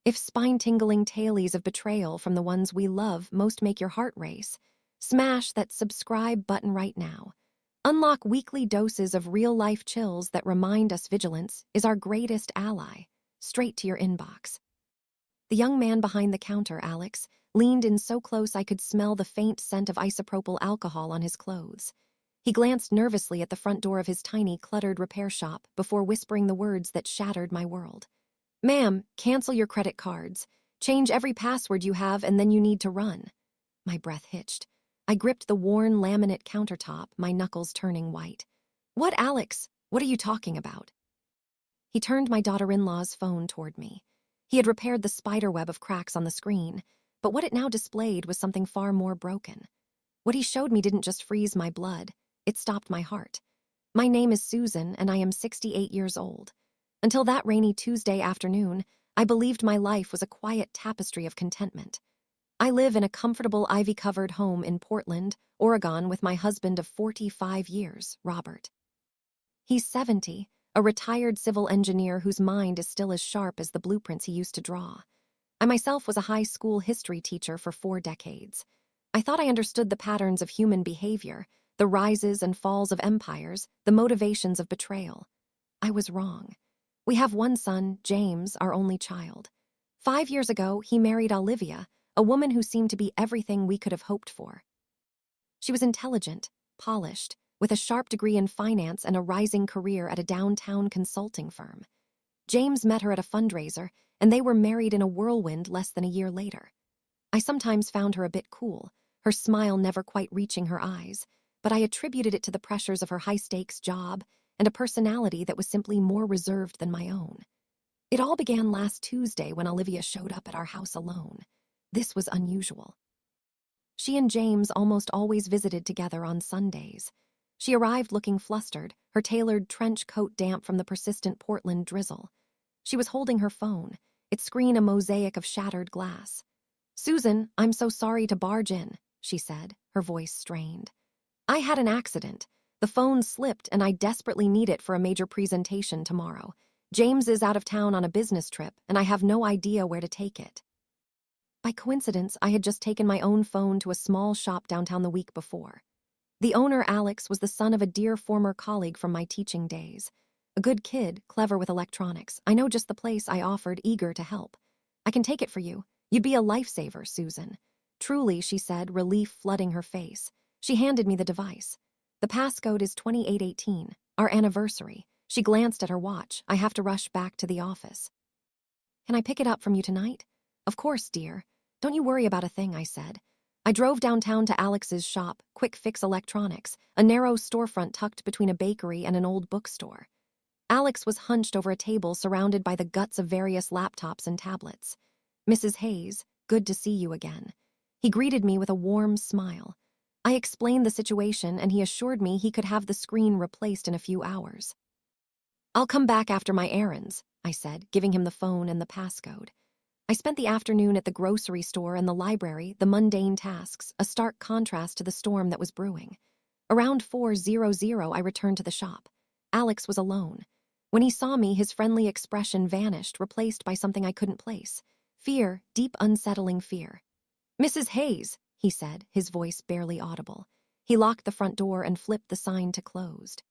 If spine-tingling tales of betrayal from the ones we love most make your heart race, smash that subscribe button right now. Unlock weekly doses of real-life chills that remind us vigilance is our greatest ally, straight to your inbox. The young man behind the counter, Alex, leaned in so close I could smell the faint scent of isopropyl alcohol on his clothes. He glanced nervously at the front door of his tiny, cluttered repair shop before whispering the words that shattered my world. "Ma'am, cancel your credit cards. Change every password you have and then you need to run." My breath hitched. I gripped the worn laminate countertop, my knuckles turning white. "What, Alex? What are you talking about?" He turned my daughter-in-law's phone toward me. He had repaired the spiderweb of cracks on the screen, but what it now displayed was something far more broken. What he showed me didn't just freeze my blood, it stopped my heart. My name is Susan, and I am 68 years old. Until that rainy Tuesday afternoon, I believed my life was a quiet tapestry of contentment. I live in a comfortable ivy-covered home in Portland, Oregon, with my husband of 45 years, Robert. He's 70, a retired civil engineer whose mind is still as sharp as the blueprints he used to draw. I myself was a high school history teacher for 4 decades. I thought I understood the patterns of human behavior, the rises and falls of empires, the motivations of betrayal. I was wrong. We have one son, James, our only child. 5 years ago, he married Olivia, a woman who seemed to be everything we could have hoped for. She was intelligent, polished, with a sharp degree in finance and a rising career at a downtown consulting firm. James met her at a fundraiser, and they were married in a whirlwind less than a year later. I sometimes found her a bit cool, her smile never quite reaching her eyes, but I attributed it to the pressures of her high-stakes job and a personality that was simply more reserved than my own. It all began last Tuesday when Olivia showed up at our house alone. This was unusual. She and James almost always visited together on Sundays. She arrived looking flustered, her tailored trench coat damp from the persistent Portland drizzle. She was holding her phone, its screen a mosaic of shattered glass. "Susan, I'm so sorry to barge in," she said, her voice strained. "I had an accident. The phone slipped and I desperately need it for a major presentation tomorrow. James is out of town on a business trip and I have no idea where to take it." By coincidence, I had just taken my own phone to a small shop downtown the week before. The owner, Alex, was the son of a dear former colleague from my teaching days. A good kid, clever with electronics. "I know just the place," I offered, eager to help. "I can take it for you. You'd be a lifesaver, Susan." "Truly," she said, relief flooding her face. She handed me the device. "The passcode is 2818, our anniversary." She glanced at her watch. "I have to rush back to the office." "Can I pick it up from you tonight?" "Of course, dear. Don't you worry about a thing," I said. I drove downtown to Alex's shop, Quick Fix Electronics, a narrow storefront tucked between a bakery and an old bookstore. Alex was hunched over a table surrounded by the guts of various laptops and tablets. "Mrs. Hayes, good to see you again." He greeted me with a warm smile. I explained the situation and he assured me he could have the screen replaced in a few hours. "I'll come back after my errands," I said, giving him the phone and the passcode. I spent the afternoon at the grocery store and the library, the mundane tasks, a stark contrast to the storm that was brewing. Around 4:00, I returned to the shop. Alex was alone. When he saw me, his friendly expression vanished, replaced by something I couldn't place. Fear, deep, unsettling fear. "Mrs. Hayes," he said, his voice barely audible. He locked the front door and flipped the sign to closed.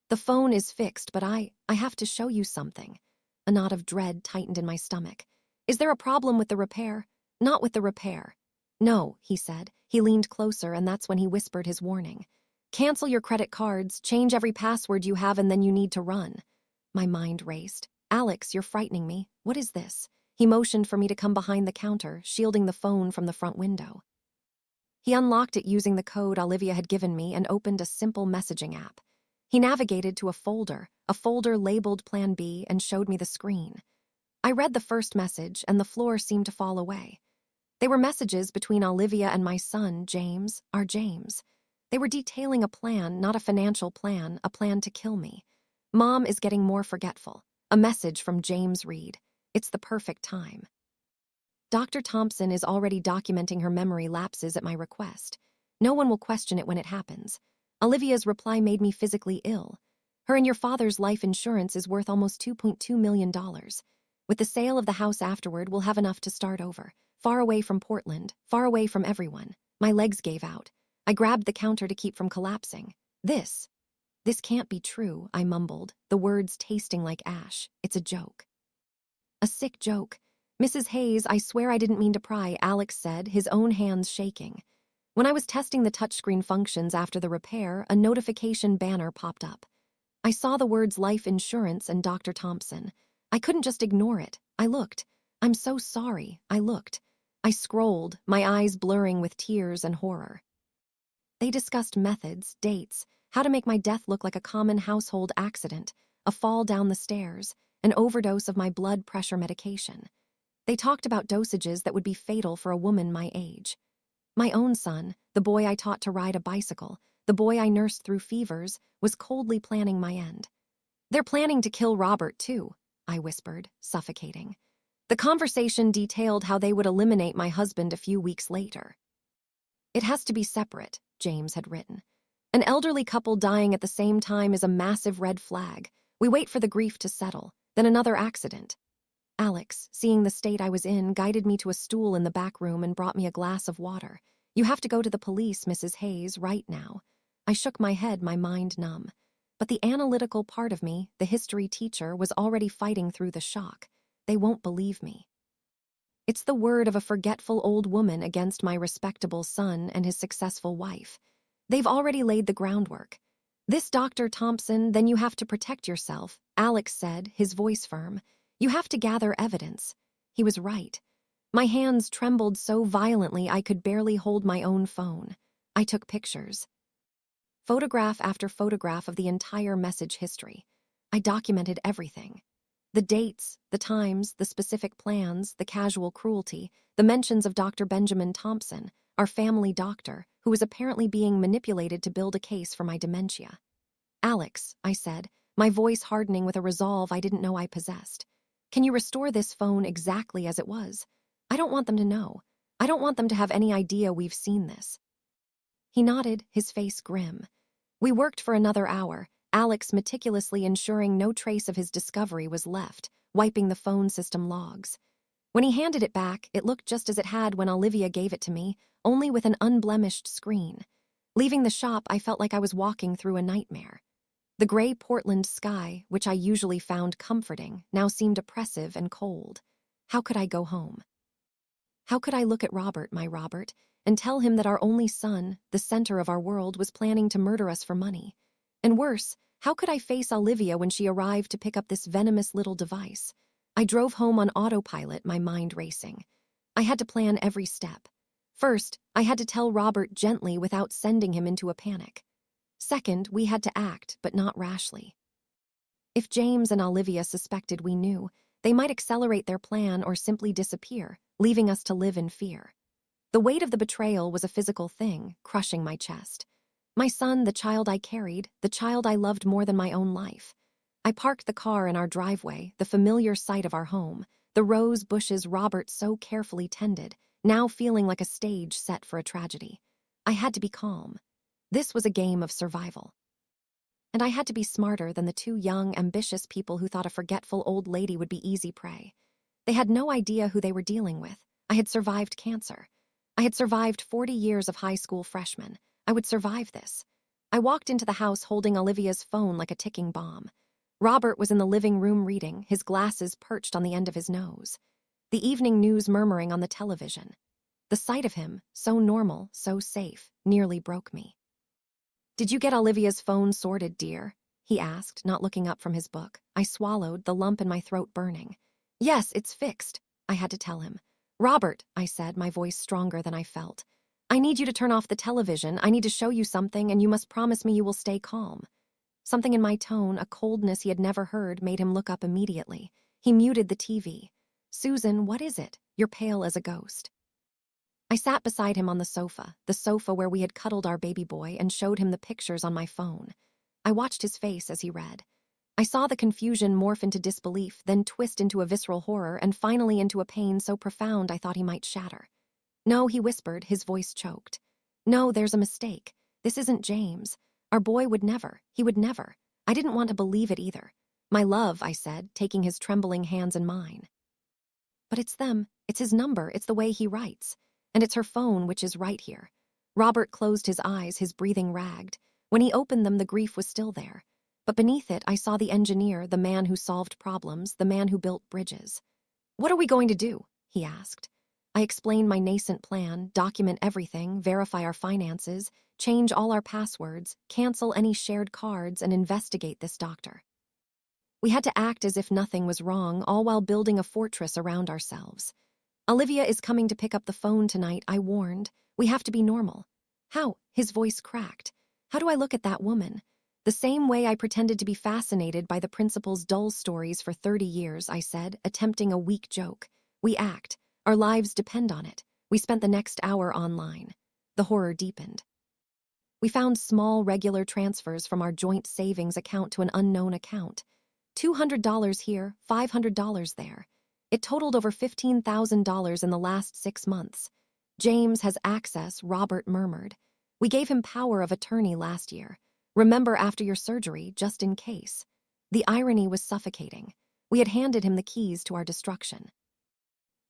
"The phone is fixed, but I have to show you something." A knot of dread tightened in my stomach. "Is there a problem with the repair?" "Not with the repair." "No," he said. He leaned closer, and that's when he whispered his warning. "Cancel your credit cards, change every password you have, and then you need to run." My mind raced. "Alex, you're frightening me. What is this?" He motioned for me to come behind the counter, shielding the phone from the front window. He unlocked it using the code Olivia had given me and opened a simple messaging app. He navigated to a folder labeled Plan B, and showed me the screen. I read the first message, and the floor seemed to fall away. They were messages between Olivia and my son, James, our James. They were detailing a plan, not a financial plan, a plan to kill me. "Mom is getting more forgetful." A message from James read, "It's the perfect time." Dr. Thompson is already documenting her memory lapses at my request. No one will question it when it happens. Olivia's reply made me physically ill. "Her and your father's life insurance is worth almost $2.2 million. With the sale of the house afterward, we'll have enough to start over. Far away from Portland, far away from everyone. My legs gave out. I grabbed the counter to keep from collapsing. This can't be true, I mumbled, the words tasting like ash. It's a joke. A sick joke. Mrs. Hayes, I swear I didn't mean to pry, Alex said, his own hands shaking. When I was testing the touchscreen functions after the repair, a notification banner popped up. I saw the words life insurance and Dr. Thompson. I couldn't just ignore it. I looked. I'm so sorry. I looked. I scrolled, my eyes blurring with tears and horror. They discussed methods, dates, how to make my death look like a common household accident, a fall down the stairs, an overdose of my blood pressure medication. They talked about dosages that would be fatal for a woman my age. My own son, the boy I taught to ride a bicycle, the boy I nursed through fevers, was coldly planning my end. They're planning to kill Robert, too, I whispered, suffocating. The conversation detailed how they would eliminate my husband a few weeks later. It has to be separate, James had written. An elderly couple dying at the same time is a massive red flag. We wait for the grief to settle, then another accident. Alex, seeing the state I was in, guided me to a stool in the back room and brought me a glass of water. You have to go to the police, Mrs. Hayes, right now. I shook my head, my mind numb. But the analytical part of me, the history teacher, was already fighting through the shock. They won't believe me. It's the word of a forgetful old woman against my respectable son and his successful wife. They've already laid the groundwork. This Dr. Thompson, then you have to protect yourself, Alex said, his voice firm. You have to gather evidence. He was right. My hands trembled so violently I could barely hold my own phone. I took pictures. Photograph after photograph of the entire message history. I documented everything. The dates, the times, the specific plans, the casual cruelty, the mentions of Dr. Benjamin Thompson, our family doctor, who was apparently being manipulated to build a case for my dementia. Alex, I said, my voice hardening with a resolve I didn't know I possessed. Can you restore this phone exactly as it was? I don't want them to know. I don't want them to have any idea we've seen this. He nodded, his face grim. We worked for another hour, Alex meticulously ensuring no trace of his discovery was left, wiping the phone system logs. When he handed it back, it looked just as it had when Olivia gave it to me, only with an unblemished screen. Leaving the shop, I felt like I was walking through a nightmare. The gray Portland sky, which I usually found comforting, now seemed oppressive and cold. How could I go home? How could I look at Robert, my Robert, and tell him that our only son, the center of our world, was planning to murder us for money? And worse, how could I face Olivia when she arrived to pick up this venomous little device? I drove home on autopilot, my mind racing. I had to plan every step. First, I had to tell Robert gently without sending him into a panic. Second, we had to act, but not rashly. If James and Olivia suspected we knew, they might accelerate their plan or simply disappear, leaving us to live in fear. The weight of the betrayal was a physical thing, crushing my chest. My son, the child I carried, the child I loved more than my own life. I parked the car in our driveway, the familiar sight of our home, the rose bushes Robert so carefully tended, now feeling like a stage set for a tragedy. I had to be calm. This was a game of survival. And I had to be smarter than the two young, ambitious people who thought a forgetful old lady would be easy prey. They had no idea who they were dealing with. I had survived cancer. I had survived 40 years of high school freshman. I would survive this. I walked into the house holding Olivia's phone like a ticking bomb. Robert was in the living room reading, his glasses perched on the end of his nose. The evening news murmuring on the television. The sight of him, so normal, so safe, nearly broke me. "Did you get Olivia's phone sorted, dear?" he asked, not looking up from his book. I swallowed, the lump in my throat burning. "Yes, it's fixed," I had to tell him. "Robert," I said, my voice stronger than I felt. "I need you to turn off the television. I need to show you something, and you must promise me you will stay calm." Something in my tone, a coldness he had never heard, made him look up immediately. He muted the TV. "Susan, what is it? You're pale as a ghost." I sat beside him on the sofa where we had cuddled our baby boy, and showed him the pictures on my phone. I watched his face as he read. I saw the confusion morph into disbelief, then twist into a visceral horror, and finally into a pain so profound I thought he might shatter. "No," he whispered, his voice choked. "No, there's a mistake. This isn't James. Our boy would never. He would never." I didn't want to believe it either. "My love," I said, taking his trembling hands in mine. But it's them. It's his number. It's the way he writes. And it's her phone, which is right here. Robert closed his eyes, his breathing ragged. When he opened them, the grief was still there. But beneath it, I saw the engineer, the man who solved problems, the man who built bridges. "What are we going to do?" he asked. I explained my nascent plan: document everything, verify our finances, change all our passwords, cancel any shared cards, and investigate this doctor. We had to act as if nothing was wrong, all while building a fortress around ourselves. "Olivia is coming to pick up the phone tonight," I warned. "We have to be normal." "How?" His voice cracked. "How do I look at that woman?" "The same way I pretended to be fascinated by the principal's dull stories for 30 years, I said, attempting a weak joke. "We act. Our lives depend on it." We spent the next hour online. The horror deepened. We found small, regular transfers from our joint savings account to an unknown account. $200 here, $500 there. It totaled over $15,000 in the last 6 months. "James has access," Robert murmured. "We gave him power of attorney last year. Remember, after your surgery, just in case." The irony was suffocating. We had handed him the keys to our destruction.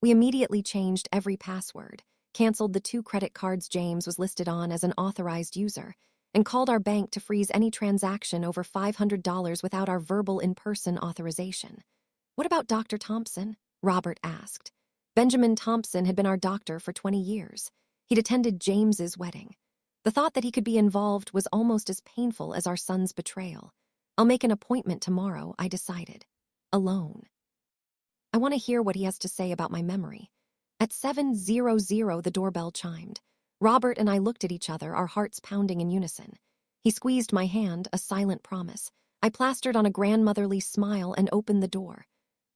We immediately changed every password, canceled the 2 credit cards James was listed on as an authorized user, and called our bank to freeze any transaction over $500 without our verbal in-person authorization. "What about Dr. Thompson?" Robert asked. Benjamin Thompson had been our doctor for 20 years. He'd attended James's wedding. The thought that he could be involved was almost as painful as our son's betrayal. "I'll make an appointment tomorrow," I decided. Alone. "I want to hear what he has to say about my memory." At 7:00, the doorbell chimed. Robert and I looked at each other, our hearts pounding in unison. He squeezed my hand, a silent promise. I plastered on a grandmotherly smile and opened the door.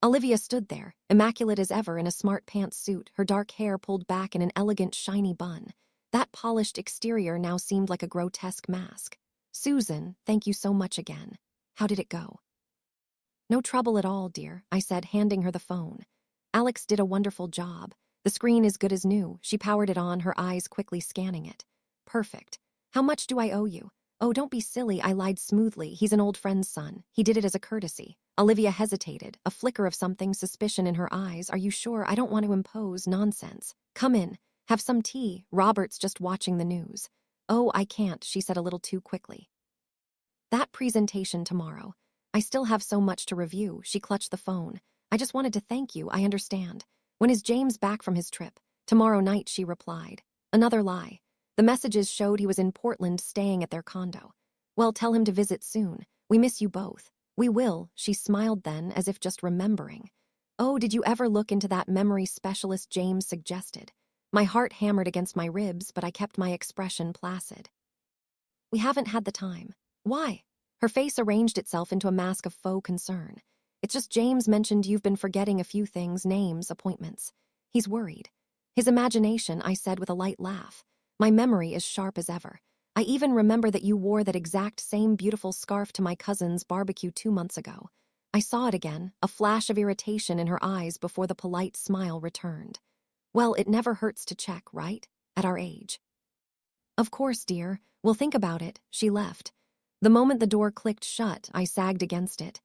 Olivia stood there, immaculate as ever in a smart pants suit, her dark hair pulled back in an elegant, shiny bun. That polished exterior now seemed like a grotesque mask. "Susan, thank you so much again. How did it go?" "No trouble at all, dear," I said, handing her the phone. "Alex did a wonderful job. The screen is good as new." She powered it on, her eyes quickly scanning it. "Perfect. How much do I owe you?" "Oh, don't be silly," I lied smoothly. "He's an old friend's son. He did it as a courtesy." Olivia hesitated, a flicker of something, suspicion in her eyes. "Are you sure? I don't want to impose." "Nonsense. Come in. Have some tea. Robert's just watching the news." "Oh, I can't," she said a little too quickly. "That presentation tomorrow. I still have so much to review." She clutched the phone. "I just wanted to thank you. I understand." "When is James back from his trip?" "Tomorrow night," she replied. Another lie. The messages showed he was in Portland staying at their condo. "Well, tell him to visit soon. We miss you both." "We will," she smiled then, as if just remembering. "Oh, did you ever look into that memory specialist James suggested?" My heart hammered against my ribs, but I kept my expression placid. "We haven't had the time." "Why?" Her face arranged itself into a mask of faux concern. "It's just James mentioned you've been forgetting a few things, names, appointments. He's worried." "His imagination," I said with a light laugh. "My memory is sharp as ever. I even remember that you wore that exact same beautiful scarf to my cousin's barbecue 2 months ago." I saw it again, a flash of irritation in her eyes before the polite smile returned. "Well, it never hurts to check, right? At our age." "Of course, dear. We'll think about it." She left. The moment the door clicked shut, I sagged against it.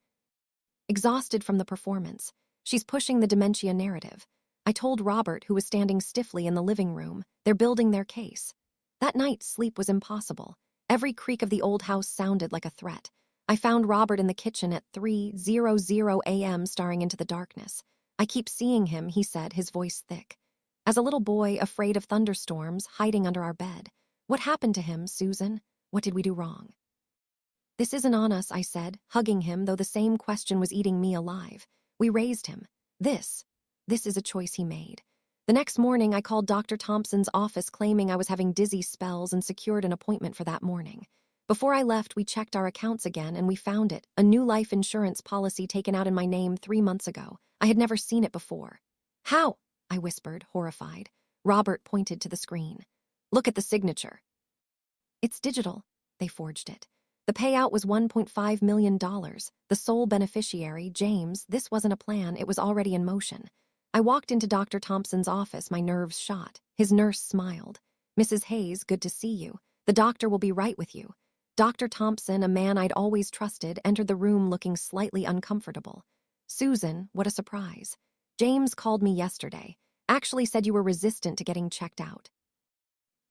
Exhausted from the performance. She's pushing the dementia narrative. I told Robert, who was standing stiffly in the living room. They're building their case. That night, sleep was impossible. Every creak of the old house sounded like a threat. I found Robert in the kitchen at 3:00 a.m. staring into the darkness. "I keep seeing him," he said, his voice thick. "As a little boy, afraid of thunderstorms, hiding under our bed." "What happened to him, Susan? What did we do wrong?" "This isn't on us," I said, hugging him, though the same question was eating me alive. "We raised him. This is a choice he made." The next morning, I called Dr. Thompson's office claiming I was having dizzy spells and secured an appointment for that morning. Before I left, we checked our accounts again, and we found it, a new life insurance policy taken out in my name 3 months ago. I had never seen it before. "How?" I whispered, horrified. Robert pointed to the screen. "Look at the signature." "It's digital." They forged it. The payout was $1.5 million. The sole beneficiary, James. This wasn't a plan, it was already in motion. I walked into Dr. Thompson's office, my nerves shot. His nurse smiled. "Mrs. Hayes, good to see you. The doctor will be right with you." Dr. Thompson, a man I'd always trusted, entered the room looking slightly uncomfortable. "Susan, what a surprise." James called me yesterday. Actually said you were resistant to getting checked out.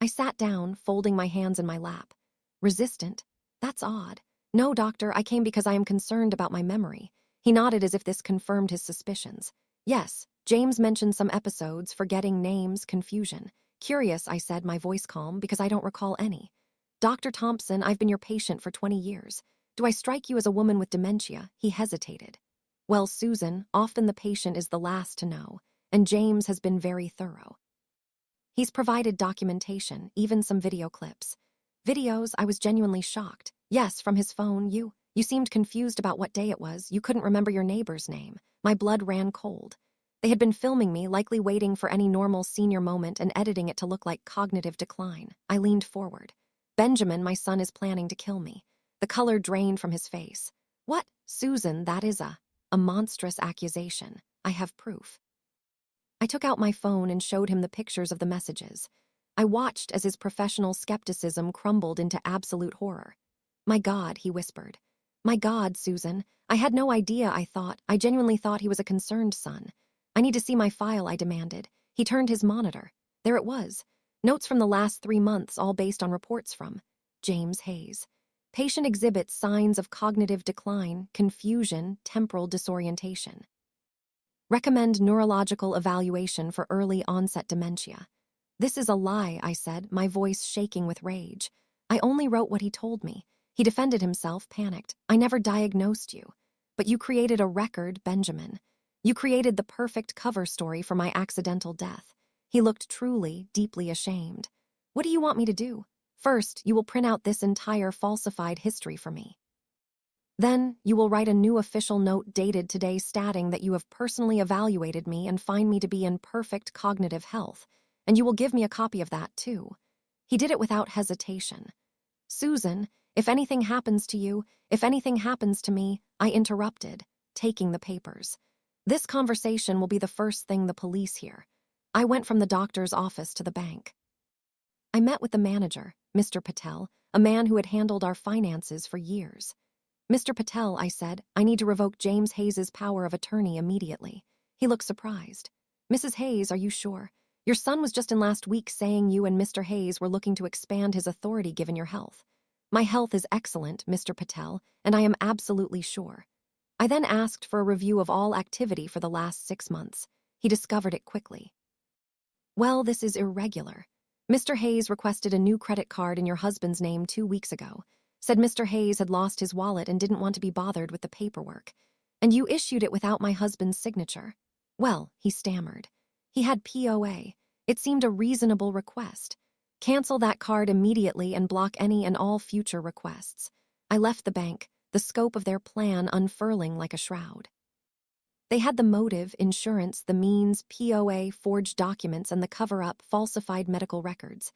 I sat down, folding my hands in my lap. Resistant? That's odd. No, doctor, I came because I am concerned about my memory. He nodded as if this confirmed his suspicions. Yes, James mentioned some episodes, forgetting names, confusion. Curious, I said, my voice calm, because I don't recall any. Dr. Thompson, I've been your patient for 20 years. Do I strike you as a woman with dementia? He hesitated. Well, Susan, often the patient is the last to know, and James has been very thorough. He's provided documentation, even some video clips. Videos, I was genuinely shocked. Yes, from his phone, you seemed confused about what day it was. You couldn't remember your neighbor's name. My blood ran cold. They had been filming me, likely waiting for any normal senior moment and editing it to look like cognitive decline. I leaned forward. Benjamin, my son, is planning to kill me. The color drained from his face. What? Susan, that is a monstrous accusation. I have proof. I took out my phone and showed him the pictures of the messages. I watched as his professional skepticism crumbled into absolute horror. My God, he whispered. My God, Susan. I had no idea, I genuinely thought he was a concerned son. I need to see my file, I demanded. He turned his monitor. There it was. Notes from the last 3 months, all based on reports from James Hayes. Patient exhibits signs of cognitive decline, confusion, temporal disorientation. Recommend neurological evaluation for early onset dementia. This is a lie, I said, my voice shaking with rage. I only wrote what he told me. He defended himself, panicked. I never diagnosed you. But you created a record, Benjamin. You created the perfect cover story for my accidental death. He looked truly, deeply ashamed. What do you want me to do? First, you will print out this entire falsified history for me. Then, you will write a new official note dated today stating that you have personally evaluated me and find me to be in perfect cognitive health, and you will give me a copy of that, too. He did it without hesitation. Susan, if anything happens to you, if anything happens to me, I interrupted, taking the papers. This conversation will be the first thing the police hear. I went from the doctor's office to the bank. I met with the manager, Mr. Patel, a man who had handled our finances for years. Mr. Patel, I said, I need to revoke James Hayes' power of attorney immediately. He looked surprised. Mrs. Hayes, are you sure? Your son was just in last week saying you and Mr. Hayes were looking to expand his authority given your health. My health is excellent, Mr. Patel, and I am absolutely sure. I then asked for a review of all activity for the last 6 months. He discovered it quickly. Well, this is irregular. Mr. Hayes requested a new credit card in your husband's name 2 weeks ago. Said Mr. Hayes had lost his wallet and didn't want to be bothered with the paperwork. And you issued it without my husband's signature. Well, he stammered. He had POA. It seemed a reasonable request. Cancel that card immediately and block any and all future requests. I left the bank, the scope of their plan unfurling like a shroud. They had the motive, insurance, the means, POA, forged documents, and the cover-up, falsified medical records.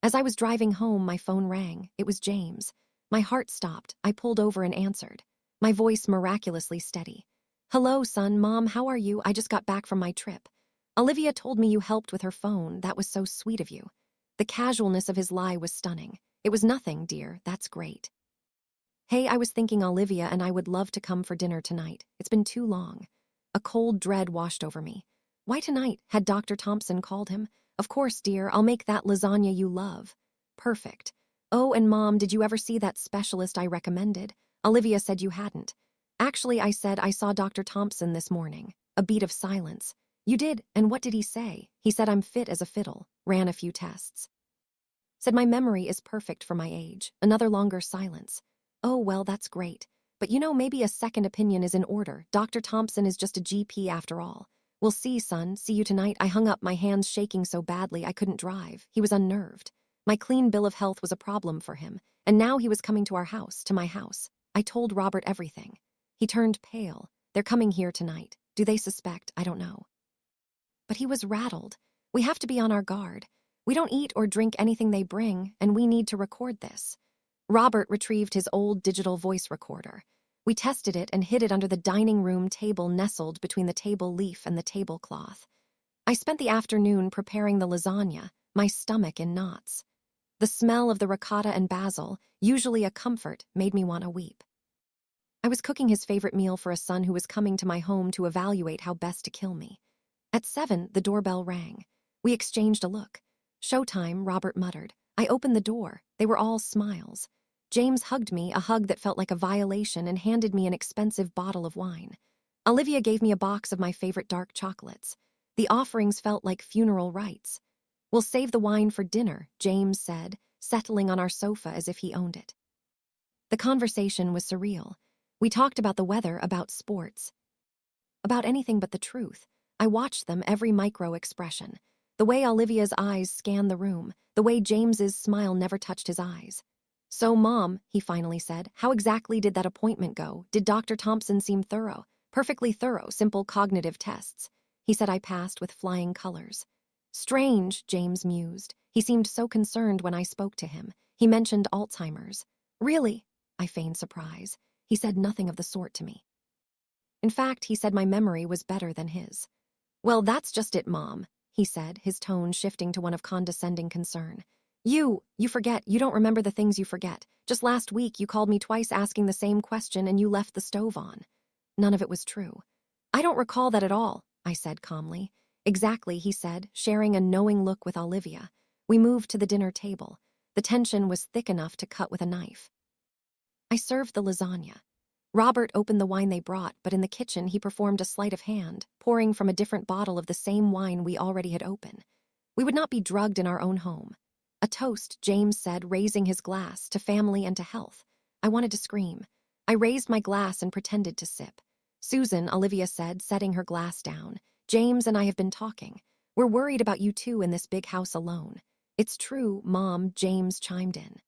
As I was driving home, my phone rang. It was James. My heart stopped. I pulled over and answered. My voice miraculously steady. Hello, son, Mom, how are you? I just got back from my trip. Olivia told me you helped with her phone. That was so sweet of you. The casualness of his lie was stunning. It was nothing, dear. That's great. Hey, I was thinking Olivia and I would love to come for dinner tonight. It's been too long. A cold dread washed over me. Why tonight? Had Dr. Thompson called him? Of course, dear. I'll make that lasagna you love. Perfect. Oh, and Mom, did you ever see that specialist I recommended? Olivia said you hadn't. Actually, I said I saw Dr. Thompson this morning. A beat of silence. You did, and what did he say? He said I'm fit as a fiddle. Ran a few tests. Said my memory is perfect for my age. Another longer silence. Oh, well, that's great. But maybe a second opinion is in order. Dr. Thompson is just a GP after all. We'll see, son. See you tonight. I hung up, my hands shaking so badly I couldn't drive. He was unnerved. My clean bill of health was a problem for him, and now he was coming to our house, to my house. I told Robert everything. He turned pale. They're coming here tonight. Do they suspect? I don't know. But he was rattled. We have to be on our guard. We don't eat or drink anything they bring, and we need to record this. Robert retrieved his old digital voice recorder. We tested it and hid it under the dining room table nestled between the table leaf and the tablecloth. I spent the afternoon preparing the lasagna, my stomach in knots. The smell of the ricotta and basil, usually a comfort, made me want to weep. I was cooking his favorite meal for a son who was coming to my home to evaluate how best to kill me. At 7, the doorbell rang. We exchanged a look. "Showtime," Robert muttered. I opened the door. They were all smiles. James hugged me, a hug that felt like a violation, and handed me an expensive bottle of wine. Olivia gave me a box of my favorite dark chocolates. The offerings felt like funeral rites. "We'll save the wine for dinner," James said, settling on our sofa as if he owned it. The conversation was surreal. We talked about the weather, about sports, about anything but the truth. I watched them, every micro-expression. The way Olivia's eyes scanned the room, the way James's smile never touched his eyes. "So, Mom," he finally said, "how exactly did that appointment go? Did Dr. Thompson seem thorough?" "Perfectly thorough, simple cognitive tests," he said. I passed with flying colors. "Strange," James mused. He seemed so concerned when I spoke to him. He mentioned Alzheimer's. "Really?" I feigned surprise. He said nothing of the sort to me. In fact, he said my memory was better than his. "Well, that's just it, Mom," he said, his tone shifting to one of condescending concern. You forget. You don't remember the things you forget. Just last week, you called me twice asking the same question and you left the stove on." None of it was true. "I don't recall that at all," I said calmly. "Exactly," he said, sharing a knowing look with Olivia. We moved to the dinner table. The tension was thick enough to cut with a knife. I served the lasagna. Robert opened the wine they brought, but in the kitchen he performed a sleight of hand, pouring from a different bottle of the same wine we already had opened. We would not be drugged in our own home. "A toast," James said, raising his glass, "to family and to health." I wanted to scream. I raised my glass and pretended to sip. "Susan," Olivia said, setting her glass down, "James and I have been talking. We're worried about you two in this big house alone." "It's true, Mom," James chimed in.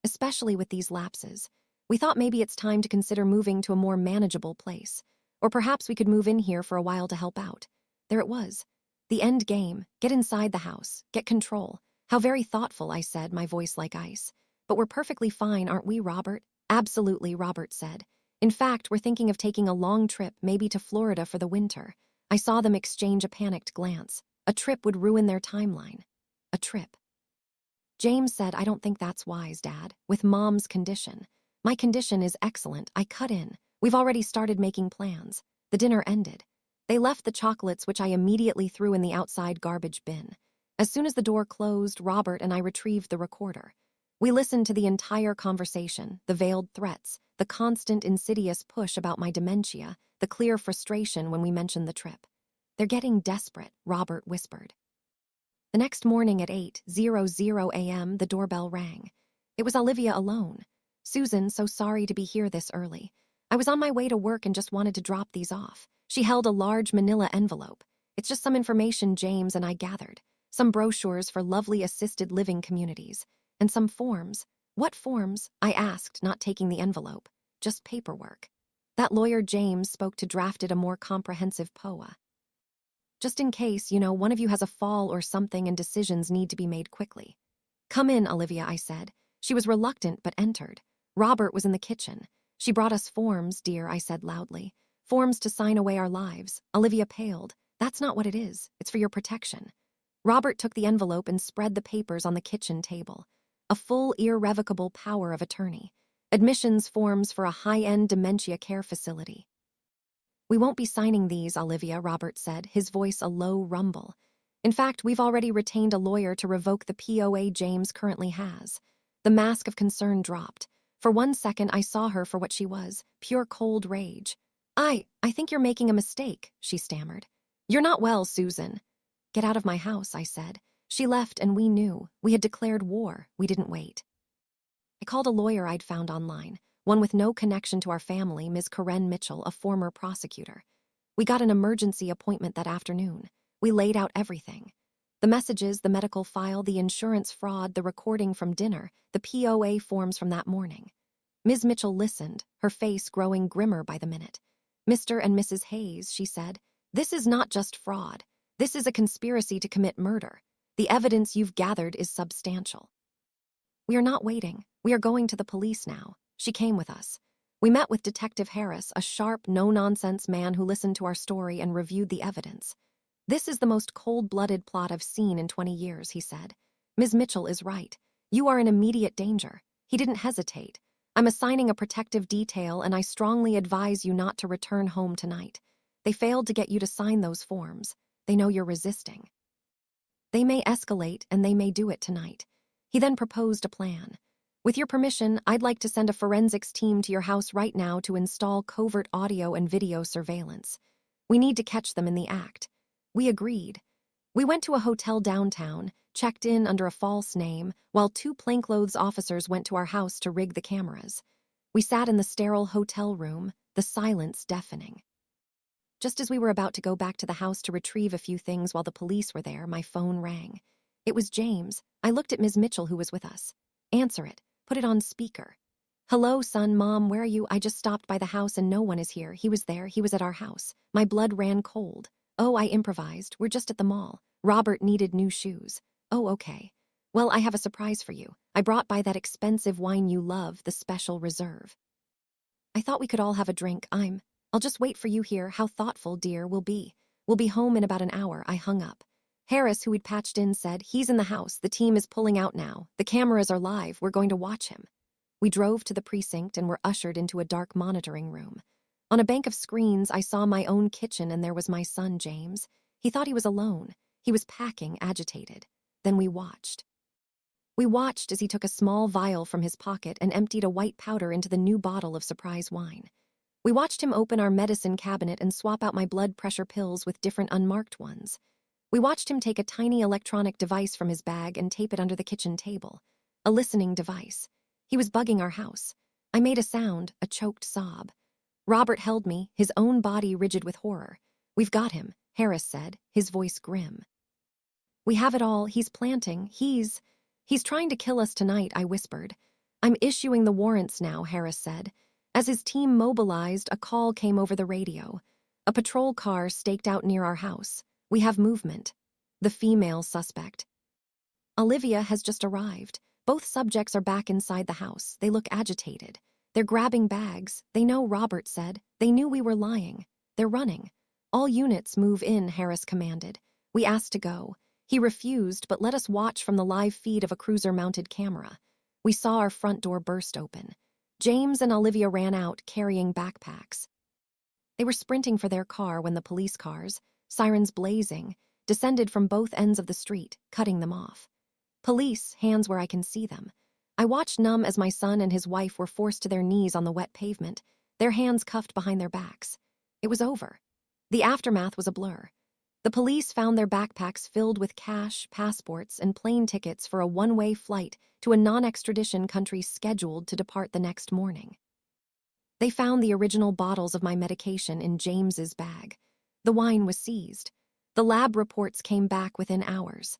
"Especially with these lapses. We thought maybe it's time to consider moving to a more manageable place. Or perhaps we could move in here for a while to help out." There it was. The end game. Get inside the house. Get control. "How very thoughtful," I said, my voice like ice. "But we're perfectly fine, aren't we, Robert?" "Absolutely," Robert said. "In fact, we're thinking of taking a long trip, maybe to Florida for the winter." I saw them exchange a panicked glance. A trip would ruin their timeline. A trip. James said, "I don't think that's wise, Dad, with Mom's condition." "My condition is excellent," I cut in. "We've already started making plans." The dinner ended. They left the chocolates, which I immediately threw in the outside garbage bin. As soon as the door closed, Robert and I retrieved the recorder. We listened to the entire conversation, the veiled threats, the constant insidious push about my dementia, the clear frustration when we mentioned the trip. "They're getting desperate," Robert whispered. The next morning at 8:00 a.m., the doorbell rang. It was Olivia alone. "Susan, so sorry to be here this early. I was on my way to work and just wanted to drop these off." She held a large manila envelope. "It's just some information James and I gathered. Some brochures for lovely assisted living communities. And some forms." "What forms?" I asked, not taking the envelope. "Just paperwork. That lawyer James spoke to drafted a more comprehensive POA. Just in case, one of you has a fall or something and decisions need to be made quickly." "Come in, Olivia," I said. She was reluctant but entered. Robert was in the kitchen. "She brought us forms, dear," I said loudly. "Forms to sign away our lives." Olivia paled. "That's not what it is. It's for your protection." Robert took the envelope and spread the papers on the kitchen table. A full irrevocable power of attorney. Admissions forms for a high-end dementia care facility. "We won't be signing these, Olivia," Robert said, his voice a low rumble. "In fact, we've already retained a lawyer to revoke the POA James currently has." The mask of concern dropped. For 1 second, I saw her for what she was, pure cold rage. I think you're making a mistake," she stammered. "You're not well, Susan." "Get out of my house," I said. She left and we knew. We had declared war. We didn't wait. I called a lawyer I'd found online, one with no connection to our family, Ms. Karen Mitchell, a former prosecutor. We got an emergency appointment that afternoon. We laid out everything. The messages, the medical file, the insurance fraud, the recording from dinner, the POA forms from that morning. Ms. Mitchell listened, her face growing grimmer by the minute. "Mr. and Mrs. Hayes," she said, "this is not just fraud. This is a conspiracy to commit murder. The evidence you've gathered is substantial. We are not waiting. We are going to the police now." She came with us. We met with Detective Harris, a sharp, no-nonsense man who listened to our story and reviewed the evidence. "This is the most cold-blooded plot I've seen in 20 years, he said. "Ms. Mitchell is right. You are in immediate danger." He didn't hesitate. "I'm assigning a protective detail and I strongly advise you not to return home tonight. They failed to get you to sign those forms." They know you're resisting. They may escalate, and they may do it tonight. He then proposed a plan. With your permission, I'd like to send a forensics team to your house right now to install covert audio and video surveillance. We need to catch them in the act. We agreed. We went to a hotel downtown, checked in under a false name, while 2 plainclothes officers went to our house to rig the cameras. We sat in the sterile hotel room, the silence deafening. Just as we were about to go back to the house to retrieve a few things while the police were there, my phone rang. It was James. I looked at Ms. Mitchell, who was with us. Answer it. Put it on speaker. Hello, son, Mom, where are you? I just stopped by the house and no one is here. He was there. He was at our house. My blood ran cold. Oh, I improvised. We're just at the mall. Robert needed new shoes. Oh, okay. Well, I have a surprise for you. I brought by that expensive wine you love, the Special Reserve. I thought we could all have a drink. I'll just wait for you here. How thoughtful, dear, we'll be. We'll be home in about an hour. I hung up. Harris, who we'd patched in, said, he's in the house. The team is pulling out now. The cameras are live. We're going to watch him. We drove to the precinct and were ushered into a dark monitoring room. On a bank of screens, I saw my own kitchen, and there was my son, James. He thought he was alone. He was packing, agitated. Then we watched. We watched as he took a small vial from his pocket and emptied a white powder into the new bottle of surprise wine. We watched him open our medicine cabinet and swap out my blood pressure pills with different unmarked ones. We watched him take a tiny electronic device from his bag and tape it under the kitchen table. A listening device. He was bugging our house. I made a sound, a choked sob. Robert held me, his own body rigid with horror. We've got him, Harris said, his voice grim. We have it all. He's planting. He's trying to kill us tonight, I whispered. I'm issuing the warrants now, Harris said. As his team mobilized, a call came over the radio. A patrol car staked out near our house. We have movement. The female suspect. Olivia has just arrived. Both subjects are back inside the house. They look agitated. They're grabbing bags. They know, Robert said. They knew we were lying. They're running. All units move in, Harris commanded. We asked to go. He refused, but let us watch from the live feed of a cruiser-mounted camera. We saw our front door burst open. James and Olivia ran out, carrying backpacks. They were sprinting for their car when the police cars, sirens blazing, descended from both ends of the street, cutting them off. Police, hands where I can see them. I watched numb as my son and his wife were forced to their knees on the wet pavement, their hands cuffed behind their backs. It was over. The aftermath was a blur. The police found their backpacks filled with cash, passports, and plane tickets for a one-way flight to a non-extradition country scheduled to depart the next morning. They found the original bottles of my medication in James's bag. The wine was seized. The lab reports came back within hours.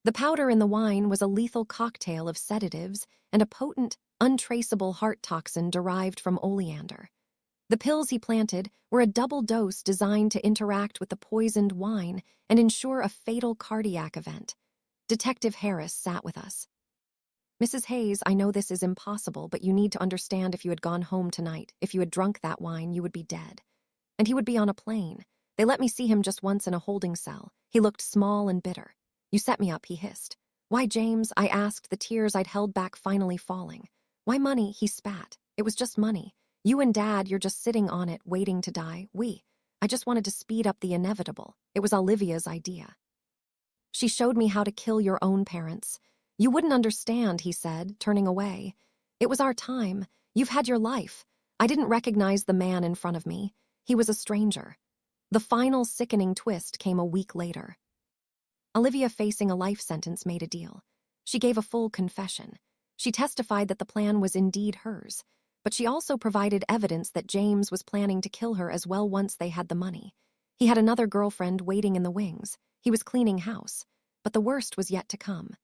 The powder in the wine was a lethal cocktail of sedatives and a potent, untraceable heart toxin derived from oleander. The pills he planted were a double dose designed to interact with the poisoned wine and ensure a fatal cardiac event. Detective Harris sat with us. Mrs. Hayes, I know this is impossible, but you need to understand, if you had gone home tonight, if you had drunk that wine, you would be dead. And he would be on a plane. They let me see him just once in a holding cell. He looked small and bitter. You set me up, he hissed. Why, James? I asked, the tears I'd held back finally falling. Why money? He spat. It was just money. You and Dad, you're just sitting on it, waiting to die. I just wanted to speed up the inevitable. It was Olivia's idea. She showed me how to kill your own parents. You wouldn't understand, he said, turning away. It was our time. You've had your life. I didn't recognize the man in front of me. He was a stranger. The final sickening twist came a week later. Olivia, facing a life sentence, made a deal. She gave a full confession. She testified that the plan was indeed hers, but she also provided evidence that James was planning to kill her as well once they had the money. He had another girlfriend waiting in the wings. He was cleaning house, but the worst was yet to come.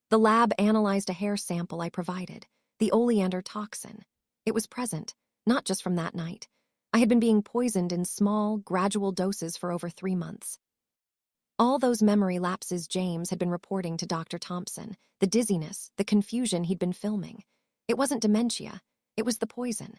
The lab analyzed a hair sample I provided, the oleander toxin. It was present, not just from that night. I had been being poisoned in small, gradual doses for over 3 months. All those memory lapses James had been reporting to Dr. Thompson, the dizziness, the confusion he'd been filming. It wasn't dementia. It was the poison.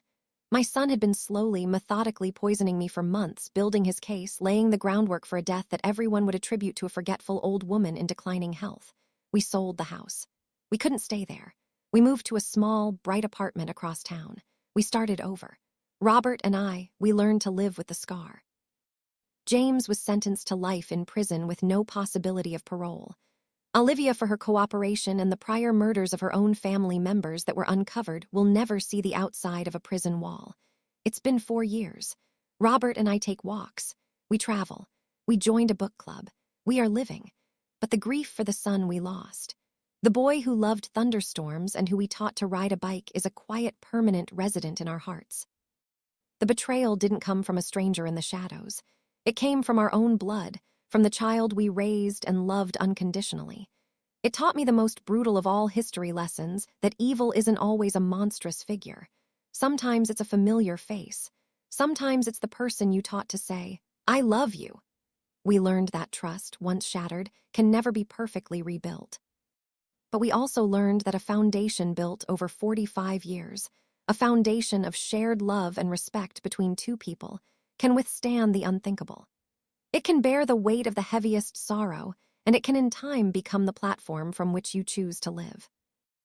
My son had been slowly, methodically poisoning me for months, building his case, laying the groundwork for a death that everyone would attribute to a forgetful old woman in declining health. We sold the house. We couldn't stay there. We moved to a small, bright apartment across town. We started over. Robert and I, we learned to live with the scar. James was sentenced to life in prison with no possibility of parole. Olivia, for her cooperation and the prior murders of her own family members that were uncovered, will never see the outside of a prison wall. It's been 4 years. Robert and I take walks. We travel. We joined a book club. We are living. But the grief for the son we lost. The boy who loved thunderstorms and who we taught to ride a bike is a quiet, permanent resident in our hearts. The betrayal didn't come from a stranger in the shadows. It came from our own blood, from the child we raised and loved unconditionally. It taught me the most brutal of all history lessons, that evil isn't always a monstrous figure. Sometimes it's a familiar face. Sometimes it's the person you taught to say, "I love you." We learned that trust, once shattered, can never be perfectly rebuilt. But we also learned that a foundation built over 45 years, a foundation of shared love and respect between two people, can withstand the unthinkable. It can bear the weight of the heaviest sorrow, and it can in time become the platform from which you choose to live.